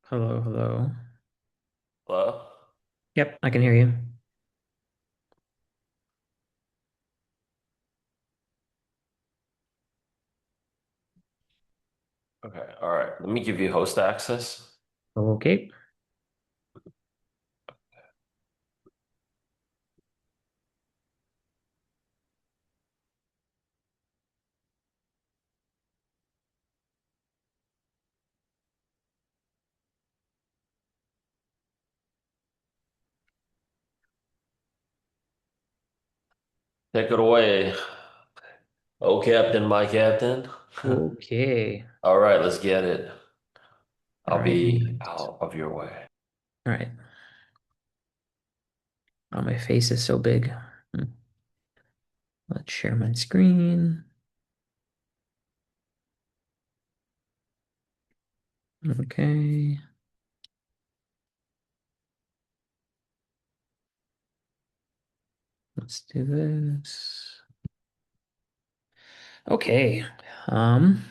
Hello, hello. Hello? Yep, I can hear you. Okay, all right. Let me give you host access. Okay. Take it away. Oh, Captain, my captain. Okay. All right, let's get it. All I'll right. be out of your way. All right. Oh, my face is so big. Hmm. Let's share my screen. Okay. Let's do this. Okay. Um,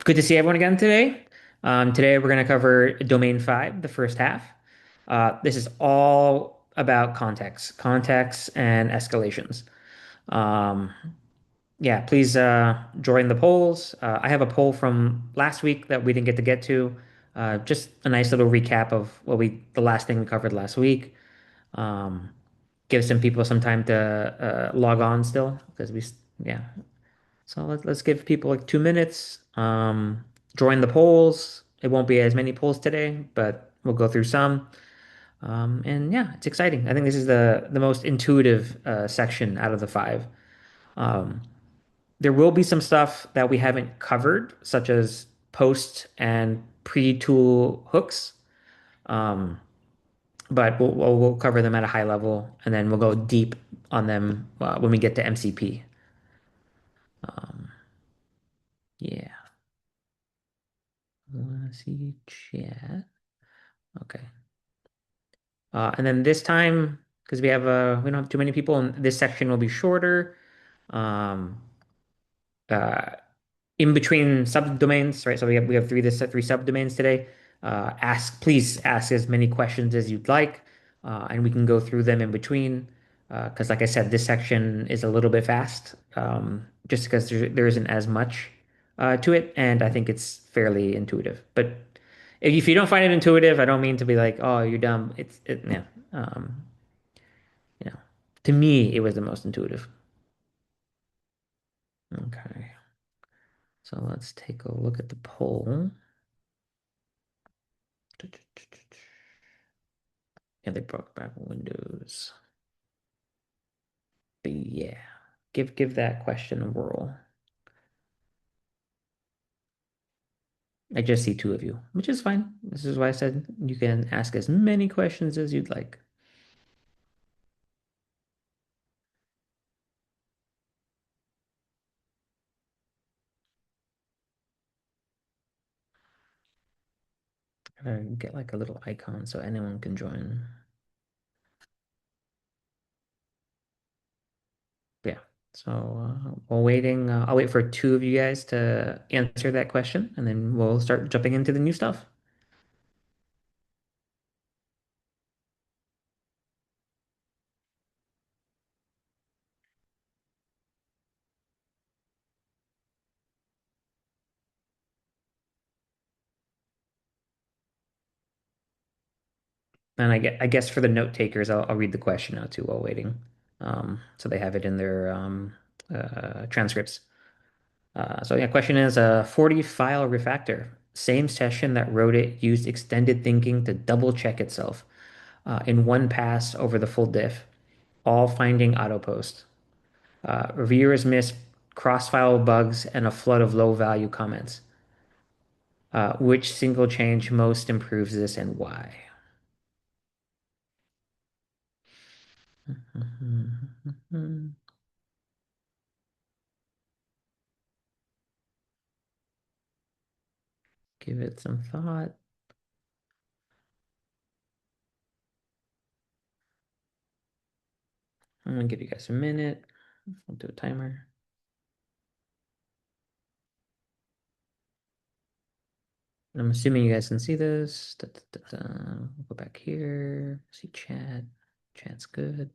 Good to see everyone again today. Today we're going to cover domain five, the first half. This is all about context and escalations. Um, Yeah, please join the polls. I have a poll from last week that we didn't get to. Just a nice little recap of the last thing we covered last week. Um, Give some people some time to log on still because yeah. So let's give people like 2 minutes. Join the polls. It won't be as many polls today, but we'll go through some. And yeah, it's exciting. I think this is the most intuitive section out of the five. Um, there will be some stuff that we haven't covered, such as post and pre-tool hooks. Um, but we'll cover them at a high level, and then we'll go deep on them when we get to MCP. Um, yeah. Wanna see chat? Okay. And then this time, because we don't have too many people, and this section will be shorter. Um, uh, in between subdomains, right? So we have three subdomains today. Please ask as many questions as you'd like, and we can go through them in between. Because, like I said, this section is a little bit fast, just because there isn't as much to it, and I think it's fairly intuitive. But if you don't find it intuitive, I don't mean to be like, oh, you're dumb. Yeah, um, you know, to me, it was the most intuitive. Okay, so let's take a look at the poll. Yeah, they brought back Windows. But yeah, give that question a whirl. I just see two of you, which is fine. This is why I said you can ask as many questions as you'd like. Get like a little icon so anyone can join. Yeah. So while waiting, I'll wait for two of you guys to answer that question, and then we'll start jumping into the new stuff. And I guess for the note takers, I'll read the question out too while waiting, so they have it in their transcripts. So yeah, question is 40 file refactor. Same session that wrote it used extended thinking to double check itself in one pass over the full diff, all finding auto post. Reviewers miss cross-file bugs and a flood of low-value comments. Which single change most improves this and why? Give it some thought. I'm gonna give you guys a minute. I'll do a timer. I'm assuming you guys can see this. Da, da, da, da. We'll go back here. See chat. Chat's good.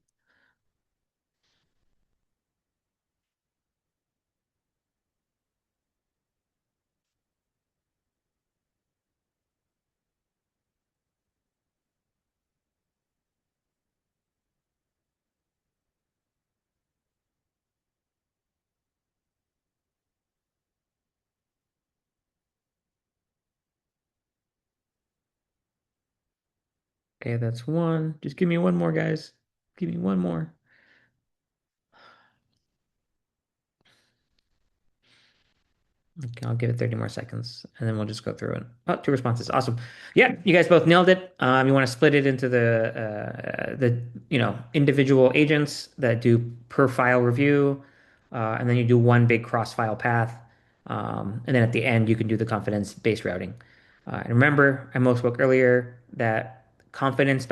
Okay, that's one. Just give me one more, guys. Give me one more. Okay, I'll give it 30 more seconds and then we'll just go through it. Oh, two responses. Awesome. Yeah, you guys both nailed it. You want to split it into the individual agents that do per file review, and then you do one big cross file path. And then at the end, you can do the confidence-based routing. And remember, I spoke earlier that confidence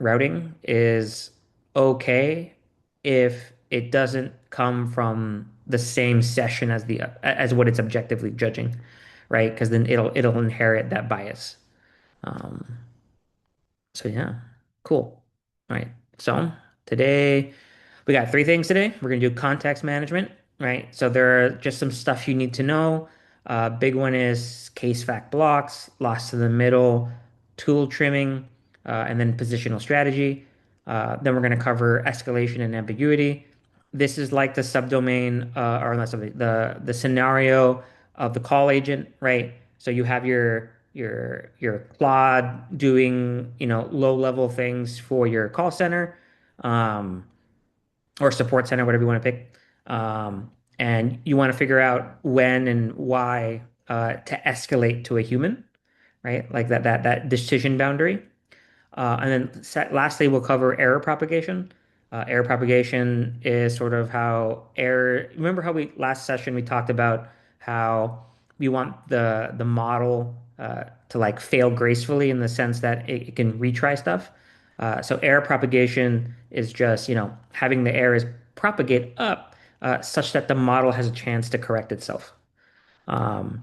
routing is okay if it doesn't come from the same session as the as what it's objectively judging, right? Because then it'll inherit that bias. Um, so yeah, cool. All right. So today we got three things today. We're gonna do context management, right? So there are just some stuff you need to know. Big one is case fact blocks, loss to the middle, tool trimming, and then positional strategy. Then we're gonna cover escalation and ambiguity. This is like the subdomain, or not subdomain, the scenario of the call agent, right? So you have your Claude doing, low level things for your call center, um, or support center, whatever you want to pick. And you want to figure out when and why to escalate to a human, right? Like that decision boundary. And then lastly, we'll cover error propagation. Error propagation is sort of how error. Remember how we last session we talked about how we want the model to like fail gracefully in the sense that it can retry stuff. So error propagation is just, having the errors propagate up such that the model has a chance to correct itself. Um,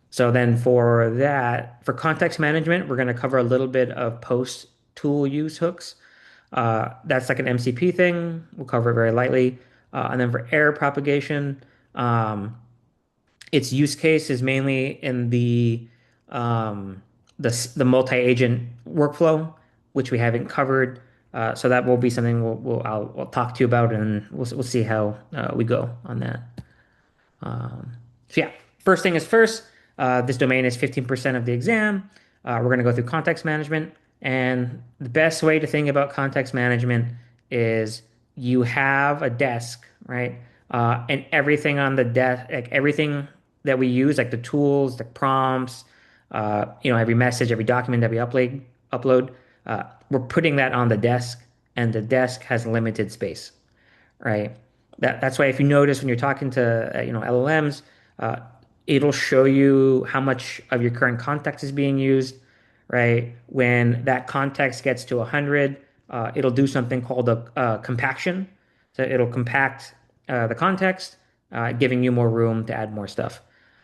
so then for that, for context management, we're going to cover a little bit of post tool use hooks. That's like an MCP thing. We'll cover it very lightly. And then for error propagation, um, its use case is mainly in um, the multi-agent workflow, which we haven't covered. So that will be something I'll talk to you about, and we'll see how we go on that. Um, so yeah, first thing is first, this domain is 15% of the exam. We're going to go through context management. And the best way to think about context management is you have a desk, right? And everything on the desk, like everything that we use, like the tools, the prompts, every message, every document that we upload, we're putting that on the desk, and the desk has limited space, right? That's why if you notice when you're talking to LLMs, uh, it'll show you how much of your current context is being used, right? When that context gets to 100, it'll do something called a compaction. So it'll compact the context, giving you more room to add more stuff.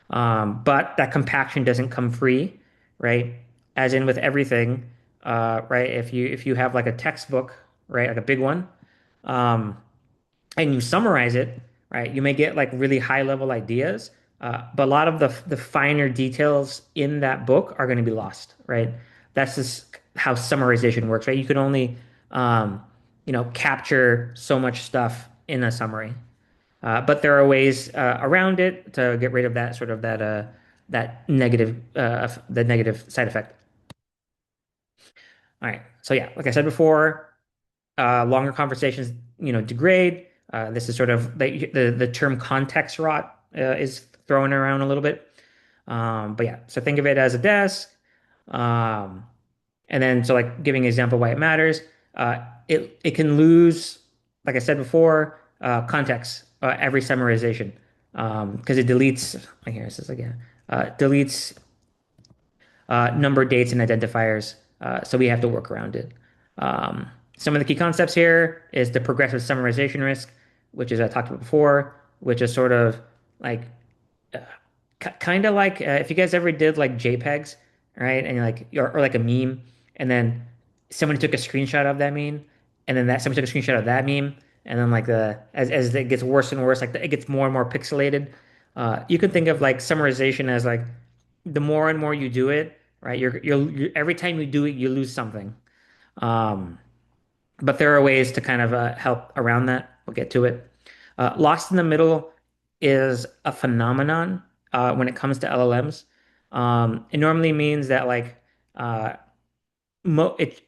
But that compaction doesn't come free, right? As in with everything, right? If you have like a textbook, right, like a big one. Um, and you summarize it, right, you may get like really high level ideas, but a lot of the finer details in that book are going to be lost, right? That's just how summarization works, right? You can only, capture so much stuff in a summary, but there are ways around it to get rid of that sort of that negative side effect. All right, so yeah, like I said before, longer conversations, degrade. This is sort of the term context rot is thrown around a little bit. But yeah, so think of it as a desk. Um, and then, so like giving an example why it matters, it can lose, like I said before, context every summarization because it deletes. Here it says again, deletes number, dates, and identifiers. So we have to work around it. Some of the key concepts here is the progressive summarization risk, which is I talked about before, which is sort of like Kind of like if you guys ever did like JPEGs, right? And or like a meme, and then someone took a screenshot of that meme, and then that someone took a screenshot of that meme, and then like as it gets worse and worse, it gets more and more pixelated. You can think of like summarization as like the more and more you do it, right? You're every time you do it, you lose something. Um, but there are ways to kind of help around that. We'll get to it. Lost in the middle is a phenomenon when it comes to LLMs. It normally means that uh, mo it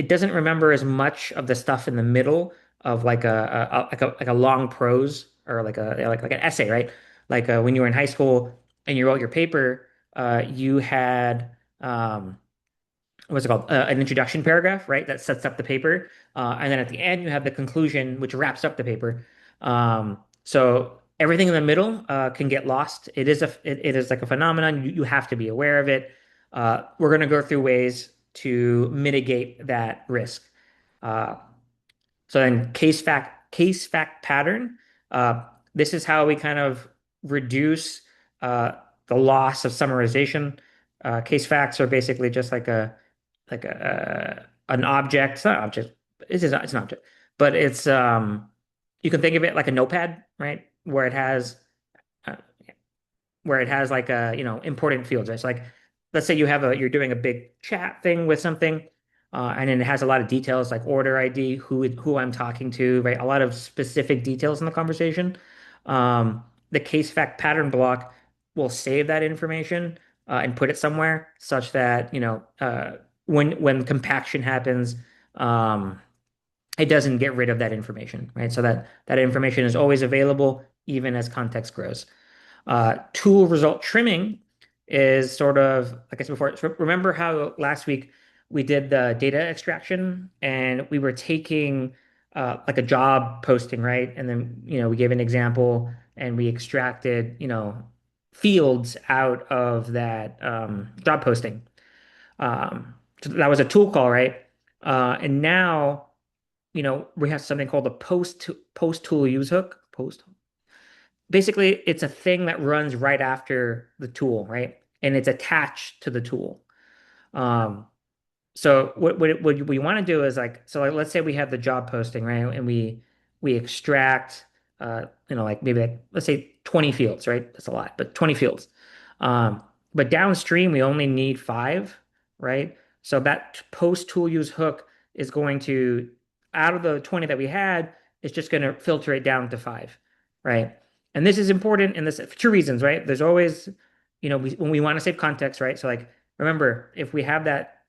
doesn't remember as much of the stuff in the middle of like a long prose or like an essay, right? Like when you were in high school and you wrote your paper, you had what's it called? An introduction paragraph, right? That sets up the paper. And then at the end, you have the conclusion, which wraps up the paper. So everything in the middle can get lost. It is like a phenomenon. You have to be aware of it. We're going to go through ways to mitigate that risk. Uh, so then case fact pattern. Uh, this is how we kind of reduce uh, the loss of summarization. Case facts are basically just like an object. It's not an object. It's an object, but it's you can think of it like a notepad, right? Uh, where it has like important fields. Right? It's like let's say you're doing a big chat thing with something, and then it has a lot of details like order ID, who I'm talking to, right? A lot of specific details in the conversation. The case fact pattern block will save that information and put it somewhere such that when compaction happens, um, it doesn't get rid of that information, right? So that information is always available even as context grows. Tool result trimming is sort of, like I said before, so remember how last week we did the data extraction and we were taking like a job posting, right? And then, we gave an example and we extracted, fields out of that job posting. So that was a tool call, right? And now, we have something called the post tool use hook. Basically, it's a thing that runs right after the tool, right? And it's attached to the tool. Um, so what we want to do is like let's say we have the job posting, right? And we extract like maybe like let's say 20 fields, right? That's a lot, but 20 fields. But downstream we only need five, right? So that post tool use hook is going to out of the 20 that we had, it's just going to filter it down to five, right? And this is important in this for two reasons, right? There's always, when we want to save context, right? So like remember, if we have that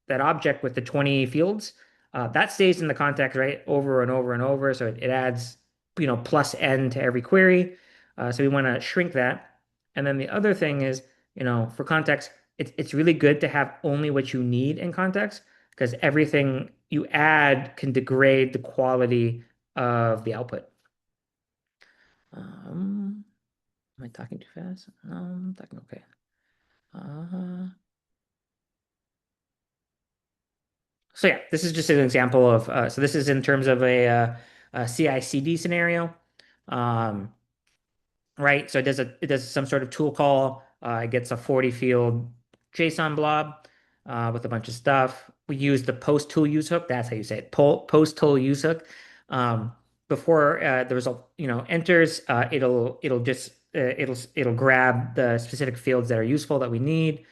object with the 20 fields, that stays in the context, right, over and over and over. So it adds, plus n to every query. So we want to shrink that. And then the other thing is, for context, it's really good to have only what you need in context because everything you add can degrade the quality of the output. Am I talking too fast? I'm talking okay. Uh, So yeah, this is just an example of, so this is in terms of a CI/CD scenario. Um, right? So it does some sort of tool call. It gets a 40 field JSON blob with a bunch of stuff. We use the post tool use hook. That's how you say it. Post tool use hook. Um, before the result, enters, it'll grab the specific fields that are useful that we need.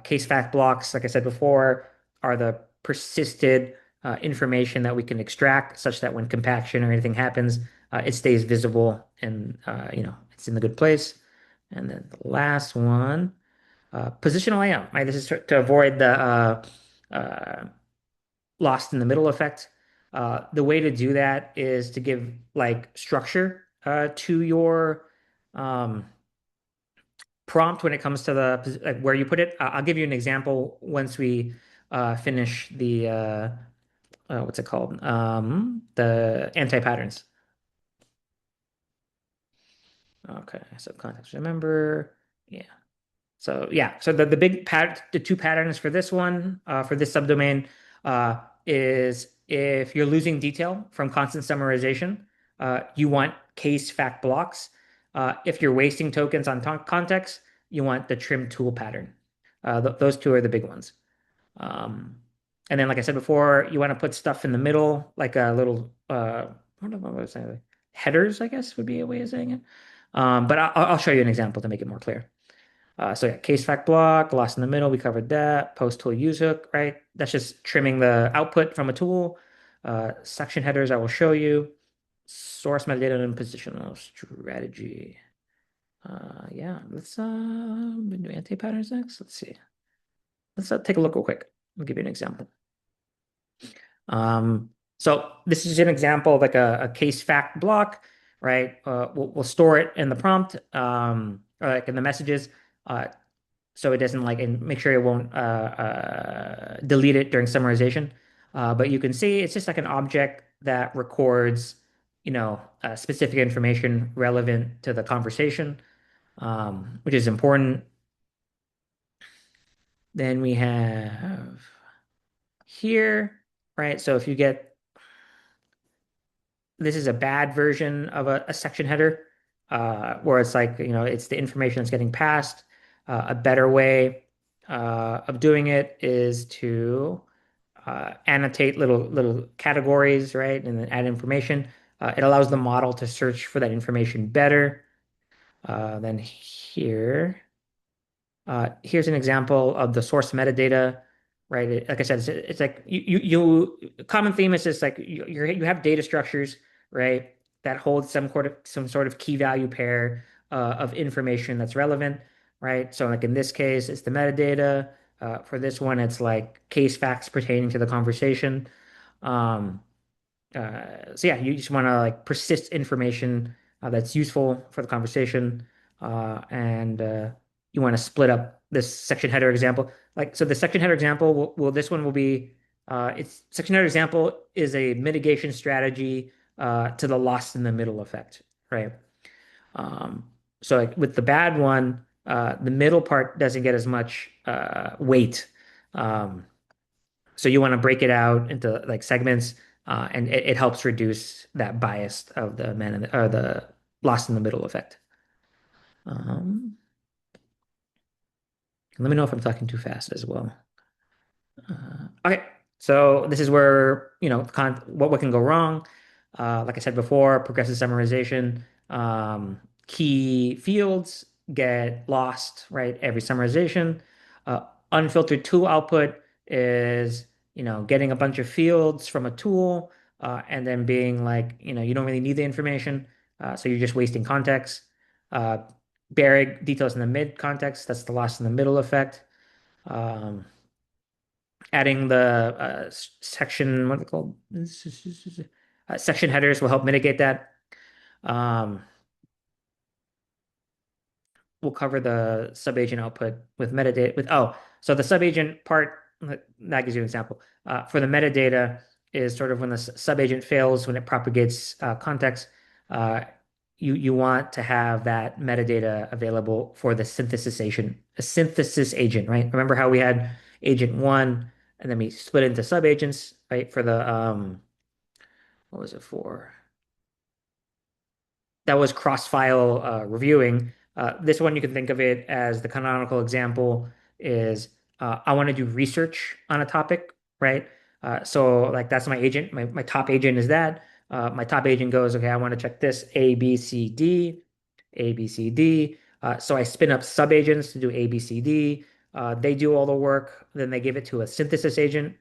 Case fact blocks, like I said before, are the persisted information that we can extract such that when compaction or anything happens, it stays visible and it's in the good place. And then the last one, positional layout. Right, this is to avoid the uh, lost in the middle effect. The way to do that is to give like structure to your um, prompt when it comes to the like where you put it. I'll give you an example once we finish the what's it called? The anti-patterns. Okay, so context remember. Yeah. So yeah, so the two patterns for this one, for this subdomain, is if you're losing detail from constant summarization, you want case fact blocks. If you're wasting tokens on context, you want the trim tool pattern. Those two are the big ones. Um, and then, like I said before, you want to put stuff in the middle, like a little, I don't know what I was saying, like headers, I guess would be a way of saying it. But I'll show you an example to make it more clear. So yeah, case fact block, loss in the middle, we covered that. Post tool use hook, right? That's just trimming the output from a tool. Section headers, I will show you. Source metadata and positional strategy. Yeah, let's do anti-patterns next. Let's see. Let's take a look real quick. I'll give you an example. Um, so this is an example of like a case fact block, right? We'll store it in the prompt, or like in the messages, so it doesn't like, and make sure it won't delete it during summarization. But you can see it's just like an object that records, specific information relevant to the conversation, which is important. Then we have here, right? So if you get this is a bad version of a section header, where it's like, it's the information that's getting passed. A better way of doing it is to annotate little categories, right? And then add information. It allows the model to search for that information better. Then here's an example of the source metadata, right? Like I said, it's like common theme is just like you have data structures, right, that hold some sort of key value pair of information that's relevant, right? So like in this case, it's the metadata. For this one, it's like case facts pertaining to the conversation. Um, so yeah, you just want to like persist information that's useful for the conversation, and you want to split up this section header example. Like so, the section header example this one will be its section header example is a mitigation strategy to the lost in the middle effect, right? Um, so like with the bad one, the middle part doesn't get as much weight. Um, so you want to break it out into like segments, and it helps reduce that bias of the or the lost in the middle effect. Um, Let me know if I'm talking too fast as well. Okay, so this is where, what can go wrong. Like I said before, progressive summarization, key fields get lost, right? Every summarization. Uh, Unfiltered tool output is, getting a bunch of fields from a tool, and then being like, you don't really need the information, so you're just wasting context. Uh, Buried details in the mid context, that's the lost in the middle effect. Um, Adding the section, what are they called? Section headers will help mitigate that. Um, we'll cover the subagent output with metadata so the subagent part, that gives you an example. For the metadata is sort of when the subagent fails, when it propagates context. Uh, you want to have that metadata available for the synthesis agent, right? Remember how we had agent one, and then we split into subagents, right? For the what was it for? That was cross-file reviewing. This one, you can think of it as the canonical example is I want to do research on a topic, right? So like that's my agent. My top agent is that. My top agent goes, okay, I want to check this A, B, C, D, A, B, C, D. So I spin up sub-agents to do A, B, C, D. They do all the work. Then they give it to a synthesis agent.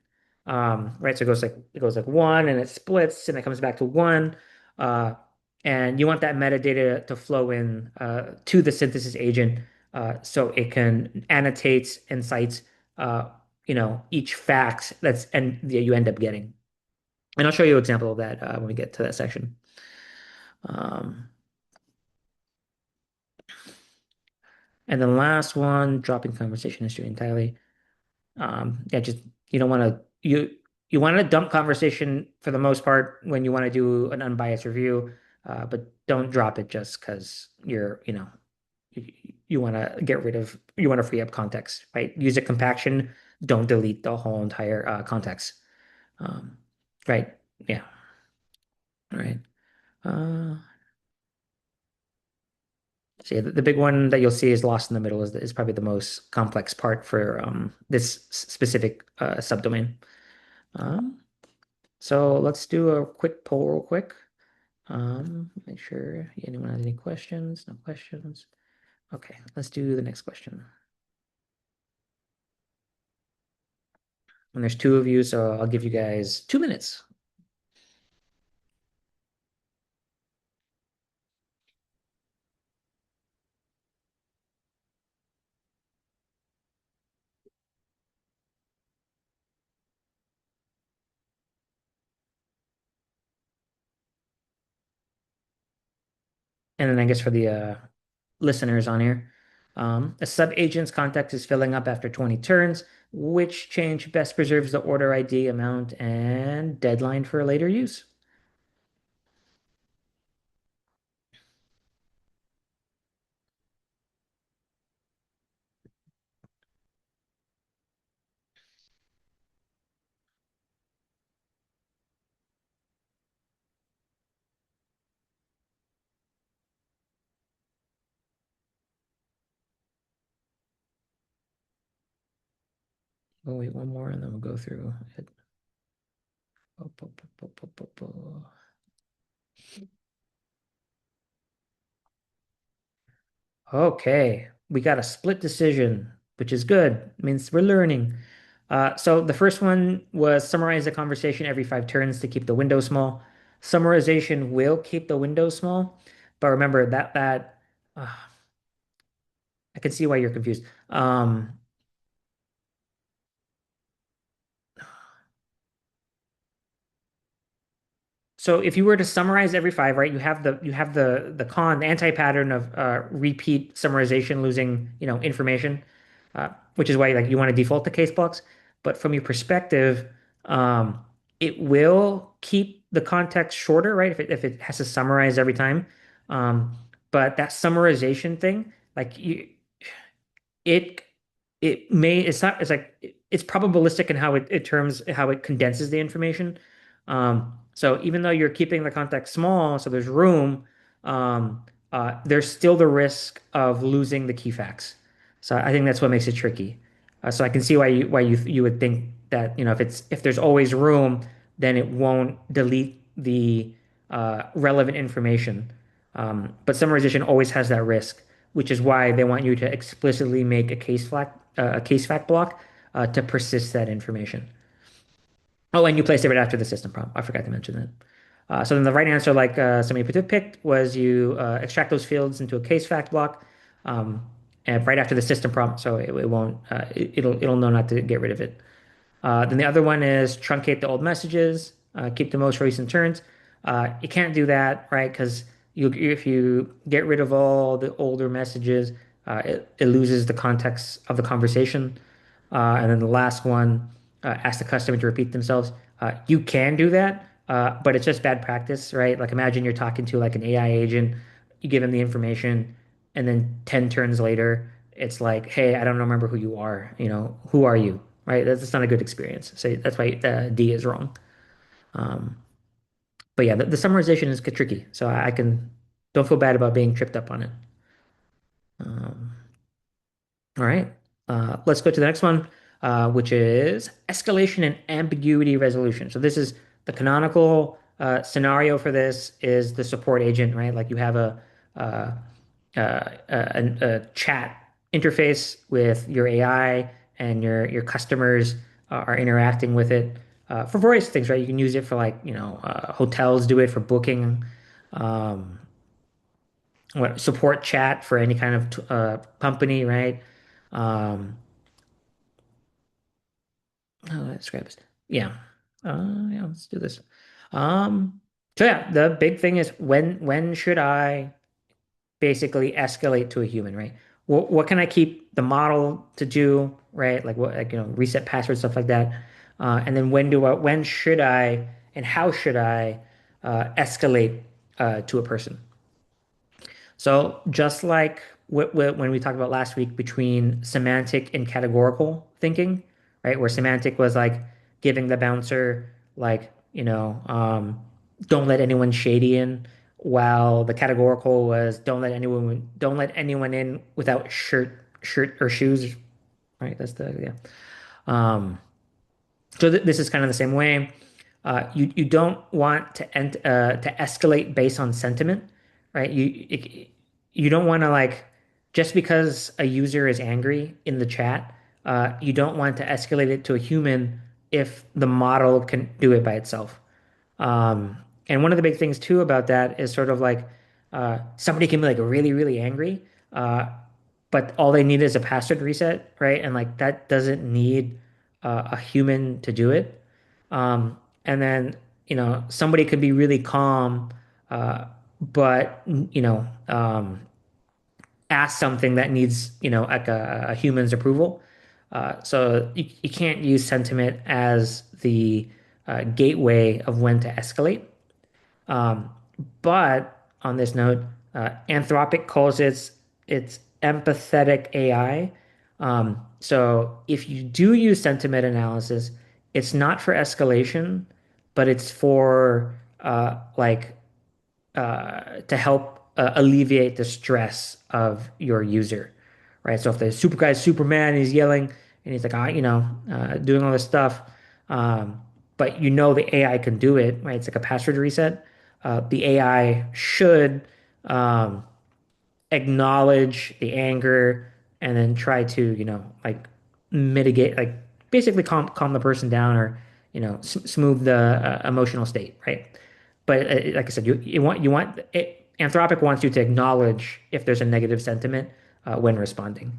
Right. So it goes like one and it splits and it comes back to one. Uh, and you want that metadata to flow in to the synthesis agent, so it can annotate and cite each fact you end up getting. And I'll show you an example of that when we get to that section. Um, and the last one, dropping conversation history entirely. Yeah, just you don't want to you want to dump conversation for the most part when you want to do an unbiased review, but don't drop it just because you, you want to you want to free up context, right? Use a compaction. Don't delete the whole entire context. Um, right. Yeah. All right. Uh, So yeah, the big one that you'll see is lost in the middle is probably the most complex part for this specific subdomain. Um, so let's do a quick poll real quick. Make sure anyone has any questions. No questions. Okay, let's do the next question. And there's two of you, so I'll give you guys 2 minutes. And then I guess for the listeners on here, a sub-agent's context is filling up after 20 turns. Which change best preserves the order ID amount and deadline for later use? We'll wait one more and then we'll go through it. Oh, po, po, po, po, po, po. Okay, we got a split decision, which is good. It means we're learning. So the first one was summarize the conversation every 5 turns to keep the window small. Summarization will keep the window small, but remember that uh, I can see why you're confused. So if you were to summarize every 5, right, the anti-pattern of repeat summarization losing, information, which is why like you want to default to case blocks. But from your perspective, um, it will keep the context shorter, right? If it has to summarize every time. Um, but that summarization thing, like it it's like it's probabilistic in how it condenses the information. So even though you're keeping the context small, so there's room, um, there's still the risk of losing the key facts. So I think that's what makes it tricky. So I can see why you would think that if there's always room, then it won't delete the relevant information. But summarization always has that risk, which is why they want you to explicitly make a case fact block to persist that information. Oh, and you place it right after the system prompt. I forgot to mention that. So then the right answer, like somebody picked, was you extract those fields into a case fact block, um, and right after the system prompt, so it won't it'll know not to get rid of it. Then the other one is truncate the old messages, keep the most recent turns. You can't do that, right? Because if you get rid of all the older messages, it loses the context of the conversation. And then the last one, ask the customer to repeat themselves. You can do that, but it's just bad practice, right? Like imagine you're talking to like an AI agent, you give them the information, and then 10 turns later, it's like, hey, I don't remember who you are. Who are you? Right? That's not a good experience. So that's why D is wrong. Um, but yeah, the summarization is tricky. So I can don't feel bad about being tripped up on it. Um, all right. Let's go to the next one, which is escalation and ambiguity resolution. So this is the canonical scenario for this is the support agent, right? Like you have uh, a chat interface with your AI and your customers are interacting with it for various things, right? You can use it for like, hotels do it for booking, um, support chat for any kind of company, right? Um, oh, that scripts. Yeah. Yeah, let's do this. Um, so yeah, the big thing is when should I basically escalate to a human, right? What can I keep the model to do, right? Like what, like, reset password, stuff like that. And then when should I, and how should I escalate to a person? So just like when we talked about last week between semantic and categorical thinking, right? Where semantic was like giving the bouncer like, don't let anyone shady in, while the categorical was don't let anyone in without shirt or shoes, right? That's the yeah. Um, so th this is kind of the same way. You don't want to escalate based on sentiment, right? You don't want to like just because a user is angry in the chat, you don't want to escalate it to a human if the model can do it by itself. Um, and one of the big things too about that is sort of like somebody can be like really, really angry, uh, but all they need is a password reset, right? And like that doesn't need a human to do it. And then, somebody could be really calm, but, ask something that needs, like a human's approval. So you can't use sentiment as the gateway of when to escalate. Um, but on this note, Anthropic calls its empathetic AI. So if you do use sentiment analysis, it's not for escalation, but it's for to help alleviate the stress of your user, right? So if the super guy's Superman, he's yelling and he's like, doing all this stuff, but the AI can do it, right? It's like a password reset. The AI should um, acknowledge the anger and then try to, like mitigate, like basically calm the person down or, smooth the emotional state, right? But like I said, Anthropic wants you to acknowledge if there's a negative sentiment when responding.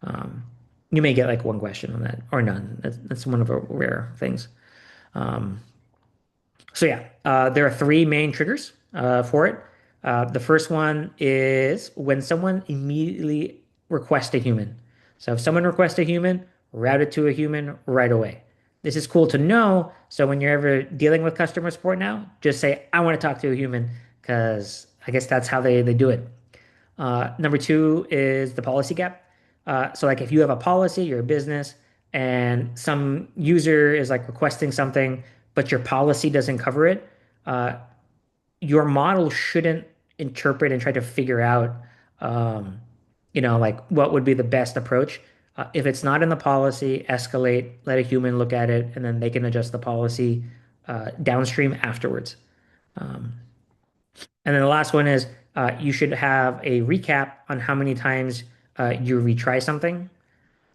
Um, you may get like one question on that or none. That's one of the rare things. Um, so yeah, there are three main triggers for it. The first one is when someone immediately requests a human. So if someone requests a human, route it to a human right away. This is cool to know. So when you're ever dealing with customer support now, just say, I want to talk to a human because I guess that's how they do it. Number two is the policy gap. So like if you have a policy, you're a business, and some user is like requesting something, but your policy doesn't cover it, uh, your model shouldn't interpret and try to figure out, um, like what would be the best approach. If it's not in the policy, escalate, let a human look at it, and then they can adjust the policy downstream afterwards. Um, and then the last one is you should have a recap on how many times you retry something,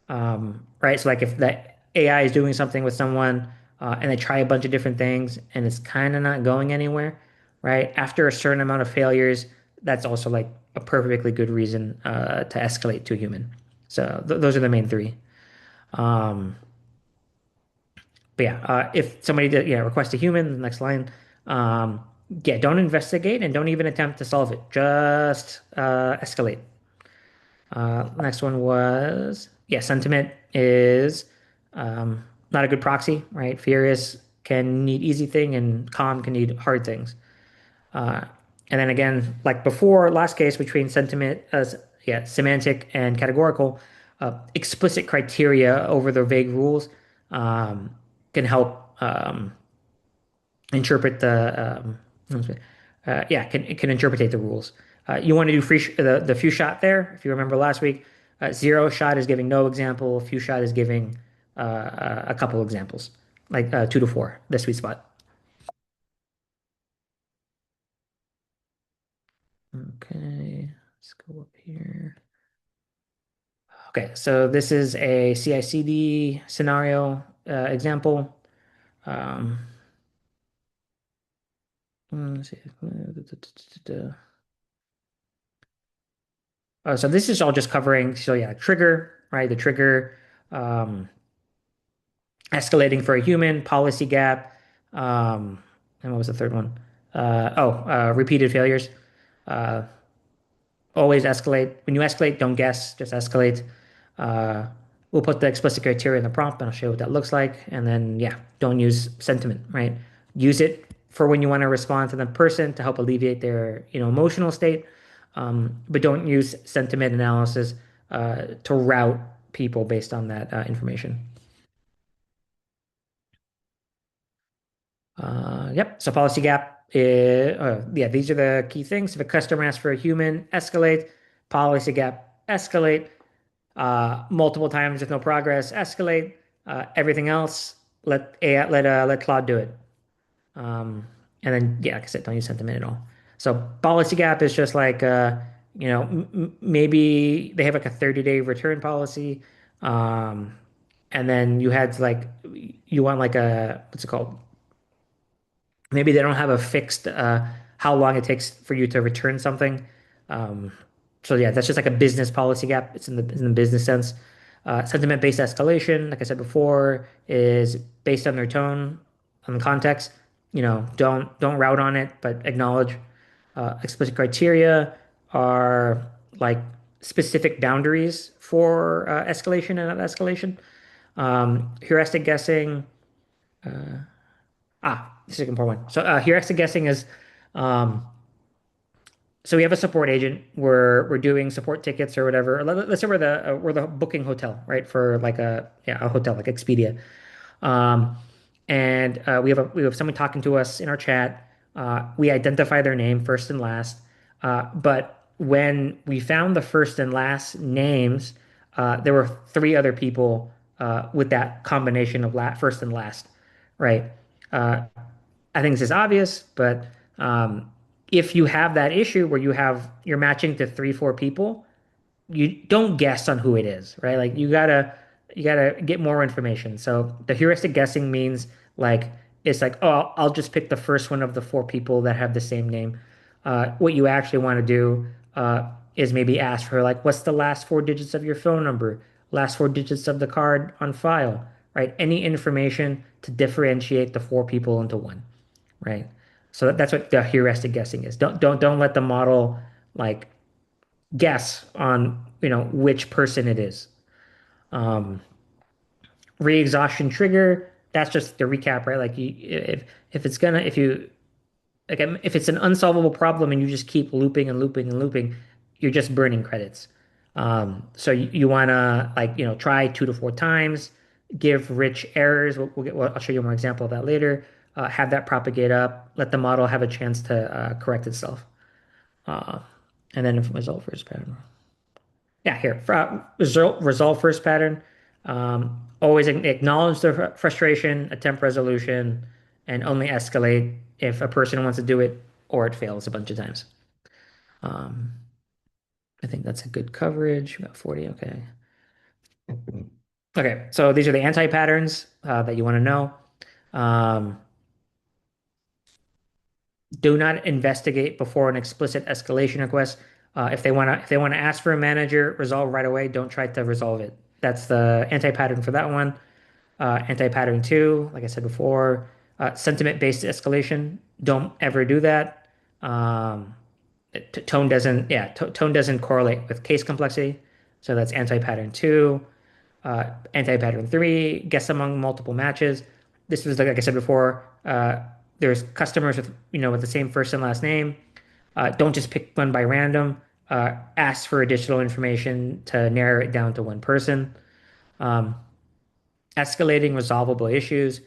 right? So like if the AI is doing something with someone and they try a bunch of different things and it's kind of not going anywhere, right? After a certain amount of failures, that's also like a perfectly good reason to escalate to a human. So those are the main three. Um, but yeah, if somebody did, request a human, the next line, um, yeah, don't investigate and don't even attempt to solve it. Just escalate. Next one was, yeah, sentiment is not a good proxy, right? Furious can need easy thing and calm can need hard things. Uh, and then again, like before, last case between sentiment, yeah, semantic and categorical, explicit criteria over the vague rules can help interpret yeah, can interpretate the rules. You want to do the few shot there. If you remember last week, zero shot is giving no example. Few shot is giving a couple examples, like 2 to 4, the sweet spot. Okay, let's go up here. Okay, so this is a CI/CD scenario example. Um, let's see. So this is all just covering, so yeah, trigger, right? The trigger, um, escalating for a human, policy gap, and what was the third one? Repeated failures. Uh, Always escalate. When you escalate, don't guess, just escalate. Uh, we'll put the explicit criteria in the prompt and I'll show you what that looks like. And then, yeah, don't use sentiment, right? Use it for when you want to respond to the person to help alleviate their, emotional state. But don't use sentiment analysis to route people based on that information. Yep. So policy gap. Yeah, these are the key things. If a customer asks for a human, escalate. Policy gap, escalate. Multiple times with no progress, escalate. Everything else, let Claude do it. Um, and then yeah, like I said, don't use sentiment at all. So policy gap is just like maybe they have like a 30-day return policy. Um, and then you had to like you want like a what's it called? Maybe they don't have a fixed how long it takes for you to return something. Um, so yeah, that's just like a business policy gap. It's in the business sense. Sentiment-based escalation, like I said before, is based on their tone, on the context. Don't route on it, but acknowledge. Explicit criteria are like specific boundaries for escalation and not escalation. Heuristic guessing. This is an important one. So heuristic guessing is um, so we have a support agent. We're doing support tickets or whatever. Let's say we're the booking hotel, right? For like a hotel like Expedia. Um, and we have someone talking to us in our chat. We identify their name first and last. But when we found the first and last names, there were three other people with that combination of first and last, right? Uh, I think this is obvious, but if you have that issue where you're matching to three, four people, you don't guess on who it is, right? Like you gotta get more information. So the heuristic guessing means like it's like, oh, I'll just pick the first one of the four people that have the same name. What you actually want to do is maybe ask for like, what's the last four digits of your phone number, last four digits of the card on file, right? Any information to differentiate the four people into one, right? So that's what the heuristic guessing is. Don't let the model like guess on which person it is. Um, Re-exhaustion trigger. That's just the recap, right? Like if it's gonna if you like if it's an unsolvable problem and you just keep looping and looping and looping, you're just burning credits. So you want to like try 2 to 4 times, give rich errors. I'll show you more example of that later. Have that propagate up. Let the model have a chance to correct itself. Uh, and then result first pattern. Yeah, here. Resolve first pattern. Always acknowledge the frustration, attempt resolution, and only escalate if a person wants to do it or it fails a bunch of times. Um, I think that's a good coverage. About 40. Okay. Okay. So these are the anti-patterns that you want to know. Um, do not investigate before an explicit escalation request. If they want to ask for a manager, resolve right away. Don't try to resolve it. That's the anti-pattern for that one. Anti-pattern two, like I said before, sentiment-based escalation. Don't ever do that. Um, tone doesn't correlate with case complexity. So that's anti-pattern two. Anti-pattern three, guess among multiple matches. This was like I said before. There's customers with the same first and last name. Don't just pick one by random. Ask for additional information to narrow it down to one person. Um, Escalating resolvable issues.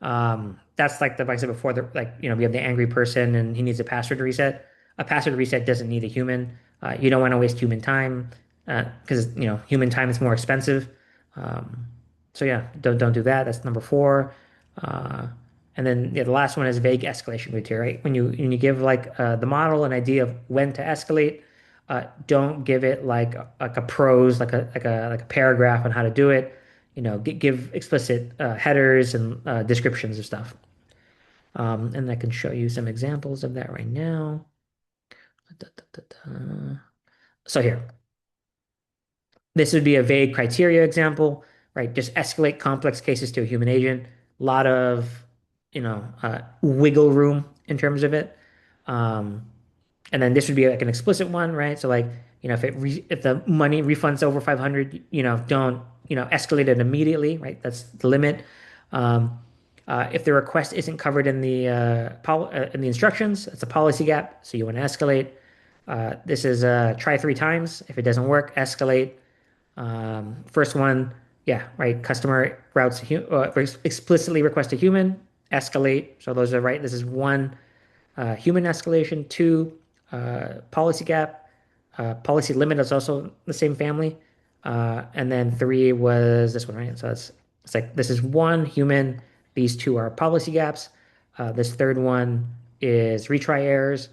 That's like I said before, we have the angry person and he needs a password reset. A password reset doesn't need a human. You don't want to waste human time because human time is more expensive. Um, so yeah, don't do that. That's number four. Uh, and then the last one is vague escalation criteria, right? When you give like the model an idea of when to escalate, don't give it like a prose, like a paragraph on how to do it. Give explicit headers and descriptions of stuff. And I can show you some examples of that right now. Da, da, da, da. So here, this would be a vague criteria example, right? Just escalate complex cases to a human agent. A lot of, wiggle room in terms of it. Um, And then this would be like an explicit one, right? So like, if the money refunds over 500, don't, escalate it immediately, right? That's the limit. Um, if the request isn't covered in the instructions, it's a policy gap, so you want to escalate. This is try 3 times. If it doesn't work, escalate. First one, yeah, right. Customer explicitly request a human, escalate. So those are right. This is one. human escalation. Two, policy gap. Policy limit is also the same family. And then three was this one, right? So it's like this is one human. These two are policy gaps. This third one is retry errors.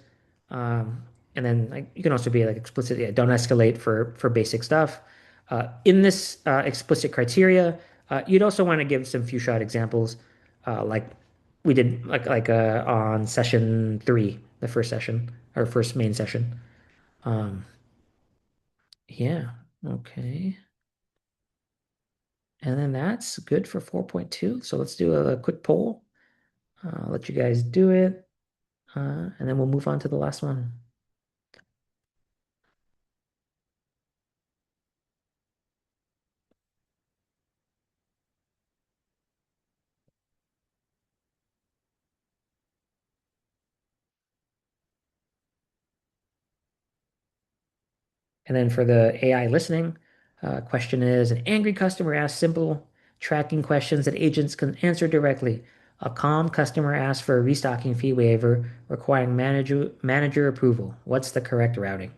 Um, and then like you can also be like explicit, yeah, don't escalate for basic stuff. In this explicit criteria, you'd also want to give some few shot examples, like we did on session three, the first session or first main session. Um, yeah, okay. And then that's good for 4.2. So let's do a quick poll. I'll let you guys do it, and then we'll move on to the last one. And then for the AI listening, question is an angry customer asks simple tracking questions that agents can answer directly. A calm customer asks for a restocking fee waiver requiring manager approval. What's the correct routing?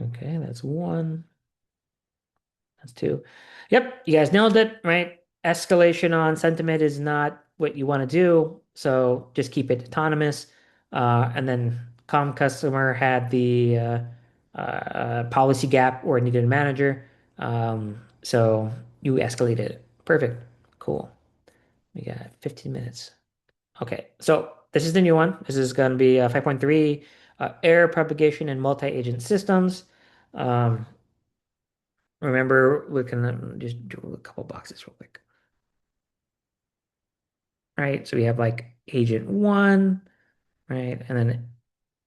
Okay, that's one. That's two. Yep, you guys nailed it, right? Escalation on sentiment is not what you want to do, so just keep it autonomous. And then calm customer had the policy gap or needed a manager. So you escalated it. Perfect. Cool. We got 15 minutes. Okay, so this is the new one. This is going to be 5.3, error propagation in multi-agent systems. Um, Remember, we can just do a couple boxes real quick. Right, so we have like agent one, right? And then,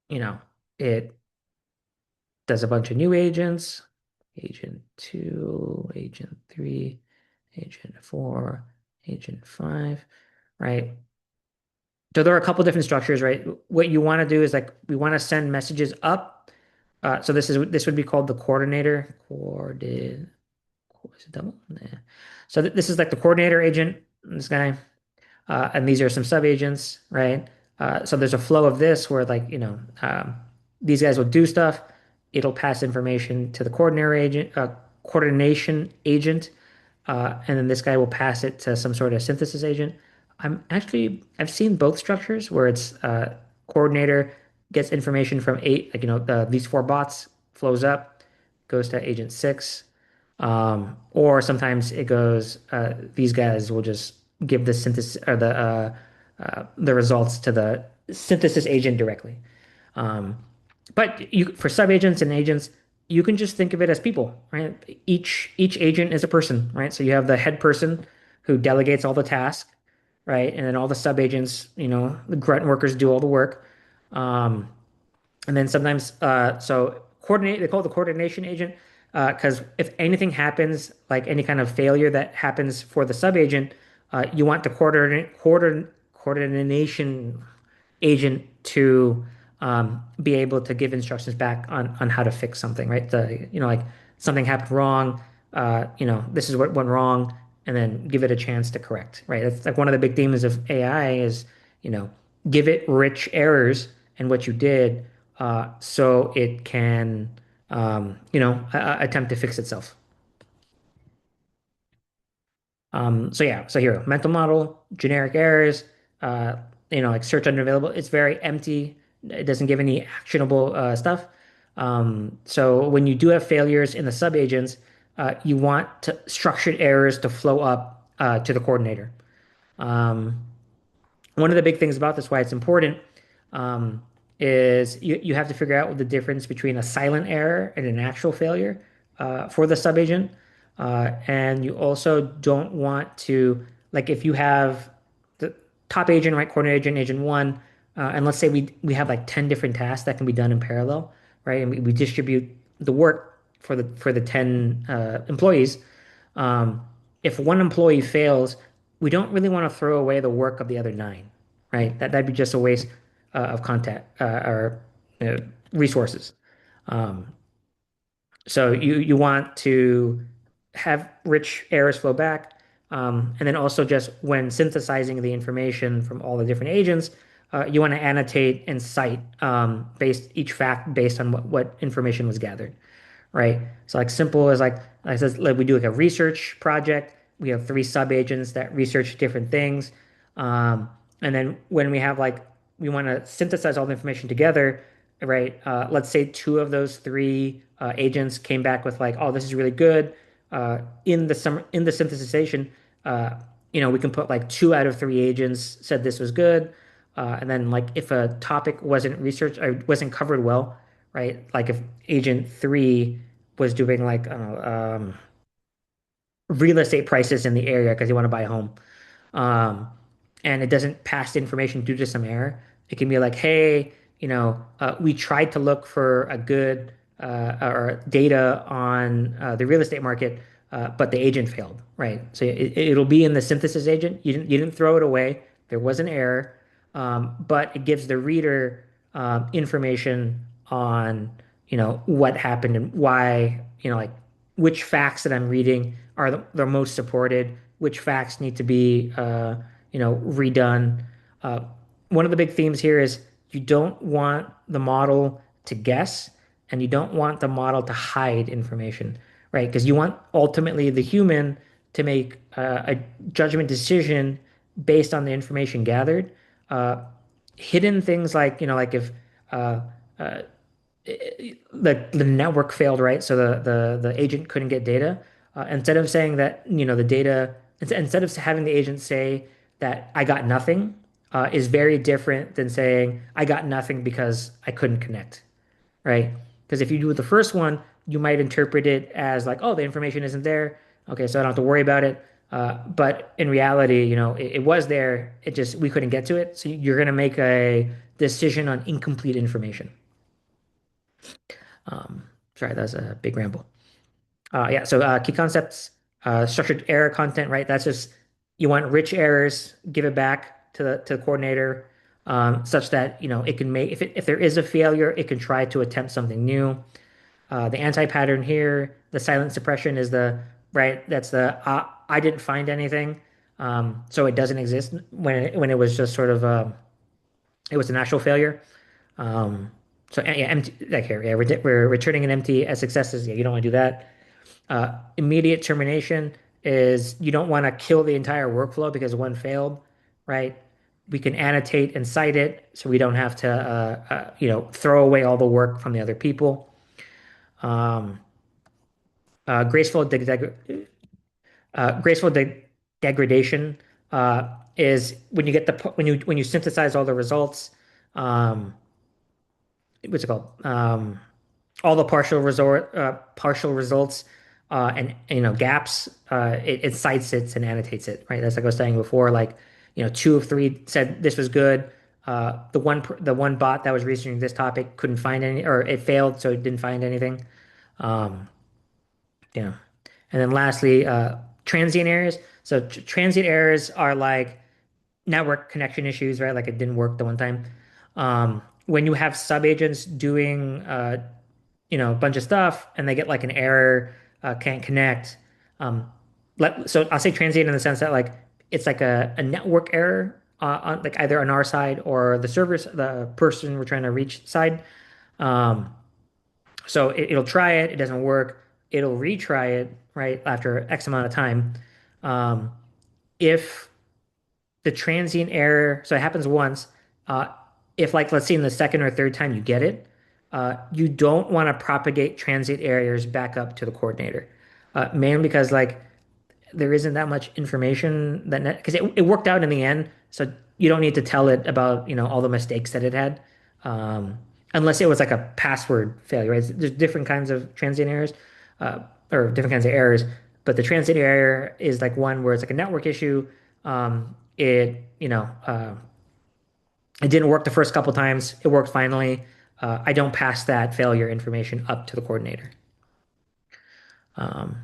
you know, it does a bunch of new agents. Agent two, agent three, agent four, agent five, right? So there are a couple different structures, right? What you want to do is like we want to send messages up. So this would be called the coordinator. Is it double? Yeah. So this is like the coordinator agent, this guy. And these are some subagents, right? So there's a flow of this where like, these guys will do stuff. It'll pass information to the coordination agent, and then this guy will pass it to some sort of synthesis agent. I've seen both structures where it's coordinator gets information from eight, like, these four bots flows up, goes to agent six. Or sometimes it goes, these guys will just give the synthesis or the results to the synthesis agent directly. Um, but for subagents and agents, you can just think of it as people, right? Each agent is a person, right? So you have the head person who delegates all the tasks, right? And then all the subagents, the grunt workers do all the work. Um, and then sometimes, so coordinate, they call it the coordination agent, because if anything happens, like any kind of failure that happens for the subagent, you want the coordination agent to be able to give instructions back on how to fix something, right? Like something happened wrong, this is what went wrong, and then give it a chance to correct, right? That's like one of the big themes of AI is, you know, give it rich errors in what you did, so it can, attempt to fix itself. So yeah, so here, mental model, generic errors, uh, like search unavailable. It's very empty. It doesn't give any actionable stuff. So when you do have failures in the subagents, you want structured errors to flow up to the coordinator. Um, One of the big things about this, why it's important, um, is you have to figure out what the difference between a silent error and an actual failure for the subagent. And you also don't want to, like, if you have the top agent, right, coordinator agent, agent one, and let's say we have like 10 different tasks that can be done in parallel, right? And we distribute the work. for the 10 employees. Um, if one employee fails, we don't really want to throw away the work of the other nine, right? That'd be just a waste of content or uh, resources. Um, so you want to have rich errors flow back, and then also just when synthesizing the information from all the different agents, you want to annotate and cite based each fact based on what information was gathered, right? So like simple as like I says like we do like a research project. We have three sub agents that research different things, um, and then when we have like we want to synthesize all the information together, right? Let's say two of those three agents came back with like, oh, this is really good. In the synthesization, uh, we can put like two out of three agents said this was good, and then like if a topic wasn't researched or wasn't covered well, right? Like if agent three was doing like I don't know, real estate prices in the area because you want to buy a home, um, and it doesn't pass the information due to some error, it can be like, hey, we tried to look for a good or data on the real estate market, but the agent failed, right? So it'll be in the synthesis agent. You didn't throw it away. There was an error, but it gives the reader information on, what happened and why, like which facts that I'm reading are the most supported, which facts need to be, redone. Uh, One of the big themes here is you don't want the model to guess and you don't want the model to hide information, right? Because you want ultimately the human to make a judgment decision based on the information gathered. Uh, Hidden things like, like if uh, uh, the network failed, right? So the agent couldn't get data. Instead of saying that, the data, instead of having the agent say that I got nothing, is very different than saying I got nothing because I couldn't connect, right? Because if you do the first one, you might interpret it as like, oh, the information isn't there. Okay, so I don't have to worry about it. But in reality, it was there. It just we couldn't get to it. So you're gonna make a decision on incomplete information. Sorry, that was a big ramble. Yeah, so key concepts, structured error content, right? That's just you want rich errors, give it back to the coordinator, such that it can make if there is a failure, it can try to attempt something new. The anti-pattern here, the silent suppression is the right. That's the I didn't find anything, so it doesn't exist when it was just sort of it was an actual failure. Um, so yeah, empty like here, yeah, we're returning an empty as successes. Yeah, you don't want to do that. Immediate termination is you don't want to kill the entire workflow because one failed, right? We can annotate and cite it so we don't have to, throw away all the work from the other people. Um, graceful de deg graceful degradation is when you get when you synthesize all the results. Um, what's it called? All the partial results and gaps. It cites it and annotates it, right? That's like I was saying before. Like two of three said this was good. The one bot that was researching this topic couldn't find any, or it failed, so it didn't find anything. Um, yeah, and then lastly, transient errors. So transient errors are like network connection issues, right? Like it didn't work the one time. When you have subagents doing a bunch of stuff and they get like an error, can't connect. Um, so I'll say transient in the sense that like it's like a network error on like either on our side or the person we're trying to reach side. Um, so it'll try it, it doesn't work. It'll retry it right after X amount of time. Um, if the transient error, so it happens once. Uh, if like let's say in the second or third time you get it, you don't want to propagate transient errors back up to the coordinator, mainly because like there isn't that much information that because it worked out in the end, so you don't need to tell it about all the mistakes that it had, um, unless it was like a password failure. Right? There's different kinds of transient errors, uh, or different kinds of errors, but the transient error is like one where it's like a network issue. It didn't work the first couple times. It worked finally. I don't pass that failure information up to the coordinator. Um,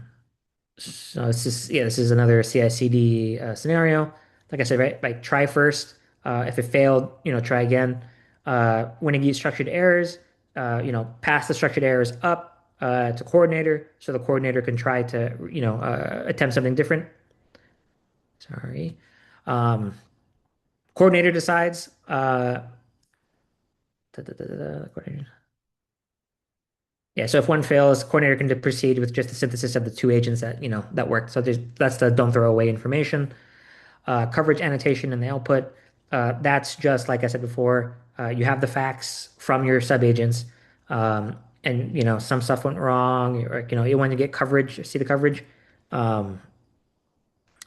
so it's just, yeah, this is another CI/CD scenario. Like I said, right, like try first. If it failed, try again. When you use structured errors, pass the structured errors up to coordinator so the coordinator can try to, attempt something different. Sorry. Um, Coordinator decides. Coordinator. Yeah, so if one fails, coordinator can proceed with just the synthesis of the two agents that worked. So that's the don't throw away information. Coverage annotation in the output. That's just like I said before. You have the facts from your subagents, and some stuff went wrong, or you want to get coverage, see the coverage. Um,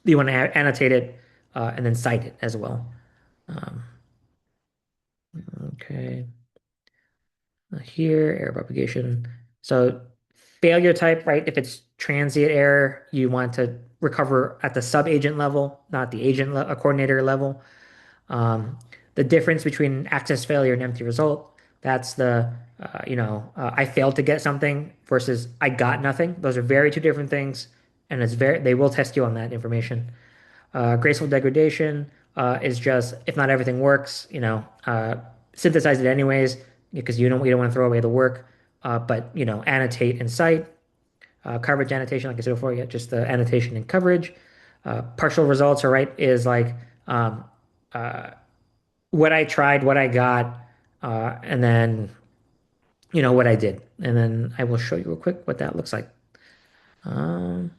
you want to annotate it and then cite it as well. Um, okay. Here, error propagation. So failure type, right? If it's transient error, you want to recover at the sub-agent level, not the agent coordinator level. Um, the difference between access failure and empty result, that's I failed to get something versus I got nothing. Those are very two different things, and they will test you on that information. Graceful degradation is just if not everything works, synthesize it anyways because you don't want to throw away the work, but annotate and cite. Coverage annotation, like I said before, yeah, just the annotation and coverage. Partial results, all right, is like um, uh, what I tried, what I got, and then what I did, and then I will show you real quick what that looks like. Um,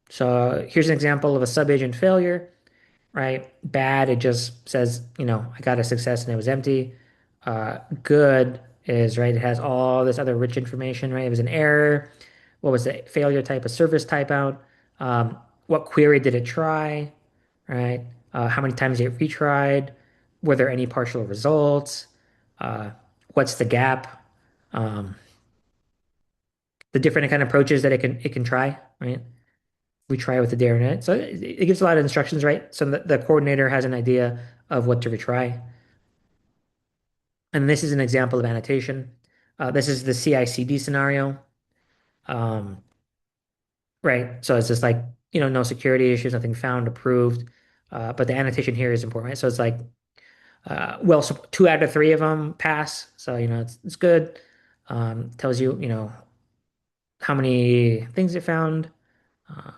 so here's an example of a subagent failure. Right? Bad, it just says, I got a success and it was empty. Good is, right, it has all this other rich information, right? It was an error. What was the failure type, a service type out? What query did it try, right? How many times it retried? Were there any partial results? Uh, what's the gap? Um, the different kind of approaches that it can try, right? We try with the dare net. So it gives a lot of instructions, right? So the coordinator has an idea of what to retry. And this is an example of annotation. This is the CI/CD scenario, um, right? So it's just like, no security issues, nothing found, approved. But the annotation here is important, right? So it's like, well, so 2 out of 3 of them pass. So, it's good. Tells you, how many things it found. Uh,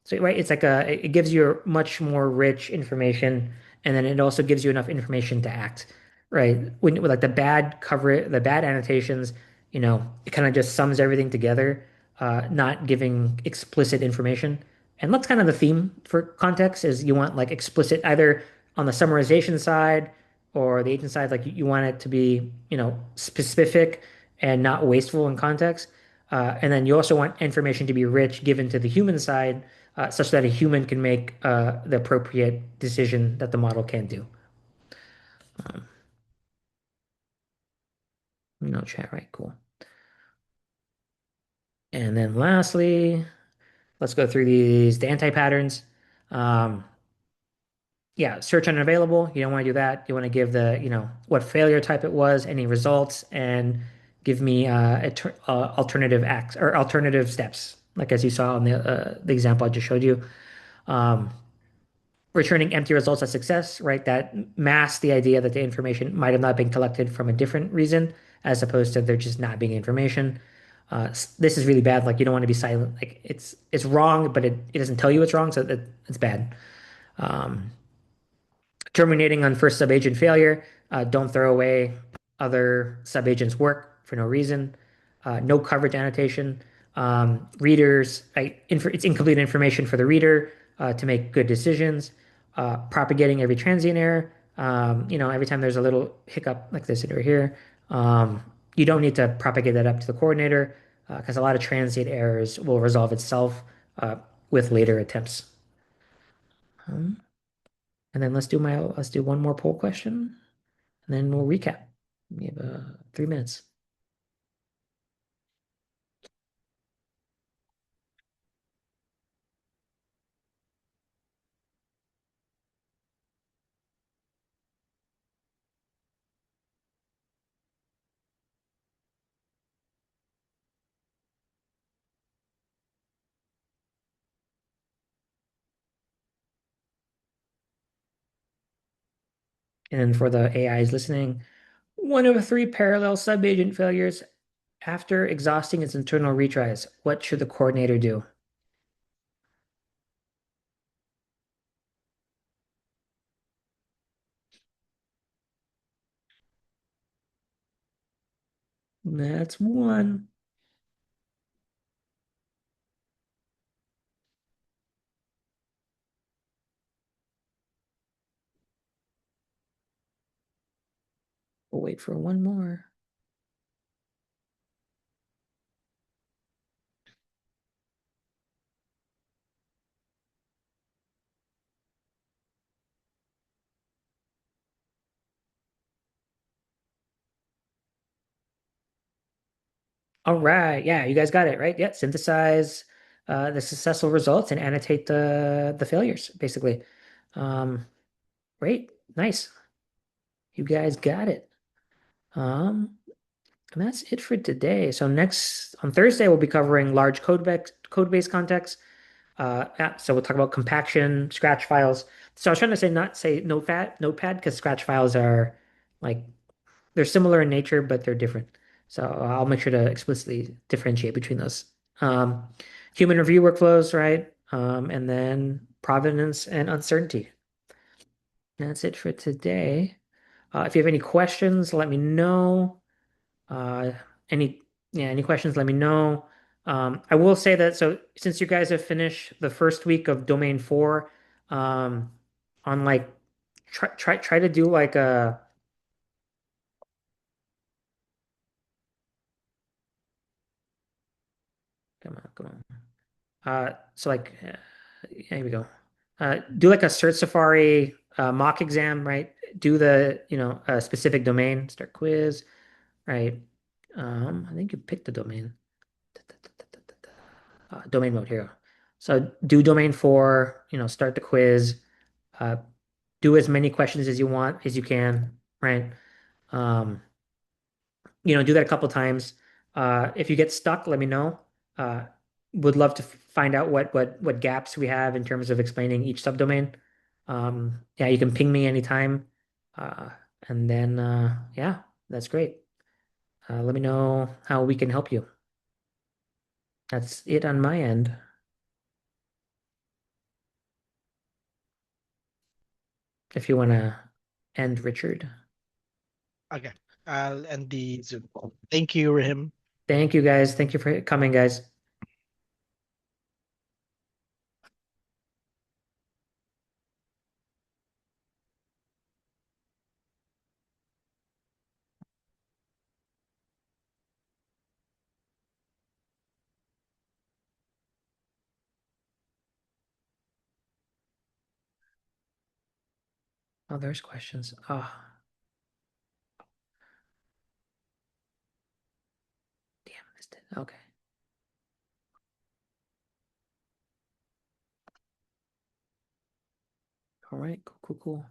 So, right, it's like it gives you much more rich information, and then it also gives you enough information to act, right? When with like the bad cover, the bad annotations, it kind of just sums everything together, not giving explicit information. And that's kind of the theme for context is you want like explicit either on the summarization side or the agent side, like you want it to be, specific and not wasteful in context. And then you also want information to be rich given to the human side such that a human can make the appropriate decision that the model can do. Um, no chat, right? Cool. And then lastly, let's go through the anti-patterns. Um, yeah, search unavailable. You don't want to do that. You want to give what failure type it was, any results, and give me alternative acts or alternative steps, like as you saw in the example I just showed you. Um, Returning empty results as success, right? That masks the idea that the information might have not been collected from a different reason, as opposed to there just not being information. This is really bad. Like you don't want to be silent. Like it's wrong, but it doesn't tell you it's wrong, so it's bad. Um, Terminating on first subagent failure. Don't throw away other subagents' work for no reason. No coverage annotation. Readers, it's incomplete information for the reader to make good decisions. Propagating every transient error. Every time there's a little hiccup like this over here, you don't need to propagate that up to the coordinator because a lot of transient errors will resolve itself with later attempts. Um, and then let's do one more poll question, and then we'll recap. We have 3 minutes. And then for the AIs listening, one of three parallel subagent failures after exhausting its internal retries. What should the coordinator do? That's one. We'll wait for one more. All right. Yeah, you guys got it, right? Yeah, synthesize the successful results and annotate the failures, basically. Um, Great. Nice. You guys got it. Um, and that's it for today. So next on Thursday, we'll be covering large code base contexts. Yeah, so we'll talk about compaction, Scratch files. So I was trying to say not say Notepad, because Scratch files are like they're similar in nature, but they're different. So I'll make sure to explicitly differentiate between those. Um, Human review workflows, right? And then provenance and uncertainty. That's it for today. If you have any questions, let me know. Uh, any any questions, let me know. I will say that so since you guys have finished the first week of domain four, um, on like try to do like a come on. So like here we go. Do like a Search Safari mock exam, right? Do the specific domain, start quiz, right? I think you picked the domain. Domain mode here. So do domain four, start the quiz, uh, do as many questions as you want as you can, right? Um, do that a couple times. If you get stuck, let me know. Uh, would love to find out what gaps we have in terms of explaining each subdomain. Yeah, you can ping me anytime. Uh, and then yeah, that's great. Let me know how we can help you. That's it on my end. If you want to end, Richard. Okay. I'll end the Zoom call. Thank you, Rahim. Thank you guys. Thank you for coming, guys. Oh, there's questions. Oh, damn, missed it. Okay. All right. Cool, cool, cool.